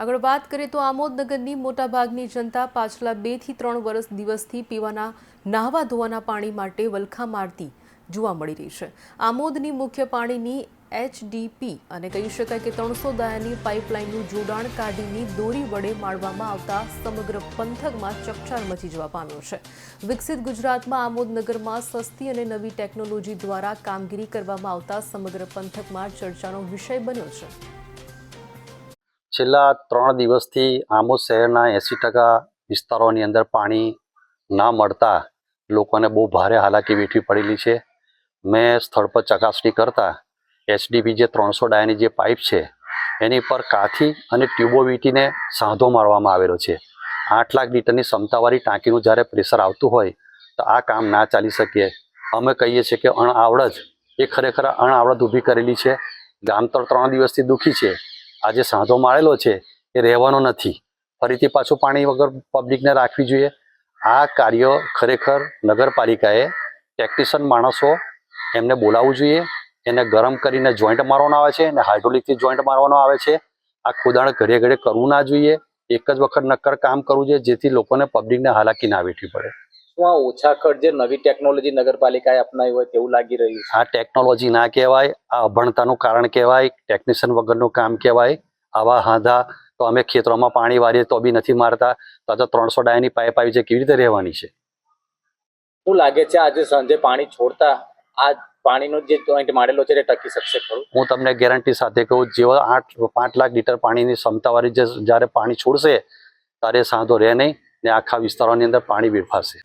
આગળ વાત કરીએ તો આમોદ નગરની મોટાભાગની જનતા પાછલા 2 થી 3 દિવસથી પીવાના નહાવા ધોવાના પાણી માટે વલખા મારતી જોવા મળી રહી છે। આમોદની મુખ્ય પાણીની એચડીપી અને કહી શકાય કે 300 દાયાની પાઇપલાઇનનું જોડાણ કાઢીની દોરી વડે માળવામાં આવતા સમગ્ર પંથકમાં ચકચાર મચી જવા પામ્યો છે। વિકસિત ગુજરાતમાં આમોદ નગરમાં સસ્તી અને નવી ટેકનોલોજી દ્વારા કામગીરી કરવામાં આવતા સમગ્ર પંથકમાં ચર્ચાનો વિષય બન્યો છે। છેલ્લા 3 દિવસથી આમોદ શહેરના 80% વિસ્તારોની અંદર પાણી ના મળતા લોકોને બહુ ભારે હાલાકી વેઠવી પડેલી છે। મેં સ્થળ પર ચકાસણી કરતા એચડીપી જે 300 ડાયાની જે પાઇપ છે એની પર કાથી અને ટ્યુબો વીંટીને સાંધો મારવામાં આવેલો છે। 8 લાખ લીટરની ક્ષમતાવાળી ટાંકીનું જ્યારે પ્રેશર આવતું હોય તો આ કામ ના ચાલી શકે। અમે કહીએ છીએ કે અણઆવડત એ ખરેખર અણઆવડત ઊભી કરેલી છે। ગામ તો 3 દિવસથી દુઃખી છે। આજે સાંધો મારેલો છે એ રહેવાનો નથી, ફરીથી પાછું પાણી વગર પબ્લિકને રાખવી જોઈએ। આ કાર્ય ખરેખર નગરપાલિકાએ ટેકનિશિયન માણસો એમને બોલાવવું જોઈએ, એને ગરમ કરીને જોઈન્ટ મારવાનો આવે છે અને હાઇડ્રોલિકથી જોઈન્ટ મારવાનો આવે છે। આ ખોદાણ ઘરે ઘરે કરવું ના જોઈએ, એક જ વખત નક્કર કામ કરવું જોઈએ જેથી લોકોને પબ્લિકને હાલાકી ના વેઠવી પડે। શું આ ઓછા ખર્ચે નવી ટેકનોલોજી નગરપાલિકાએ અપનાવી હોય તેવું લાગી રહ્યું છે? આ ટેકનોલોજી ના કહેવાય, આ અભણતાનું કારણ કહેવાય, ટેકનિશિયન વગરનું કામ કહેવાય। આવા હાંધા તો અમે ખેતરોમાં પાણી વારીએ તો બી નથી મારતા, તો 300 ડાયાની પાઇપ આવી છે, કેવી રીતે રહેવાની છે? શું લાગે છે આજે સાંજે પાણી છોડતા આ પાણીનો જે જોઈન્ટ મારેલો છે તે ટકી શકશે ખરું? હું તમને ગેરંટી સાથે કહું, જેવા 5 લાખ લીટર પાણીની ક્ષમતાવાળી જ્યારે પાણી છોડશે ત્યારે સાંધો રહે નહીં ને આખા વિસ્તારોની અંદર પાણી વેડફાશે।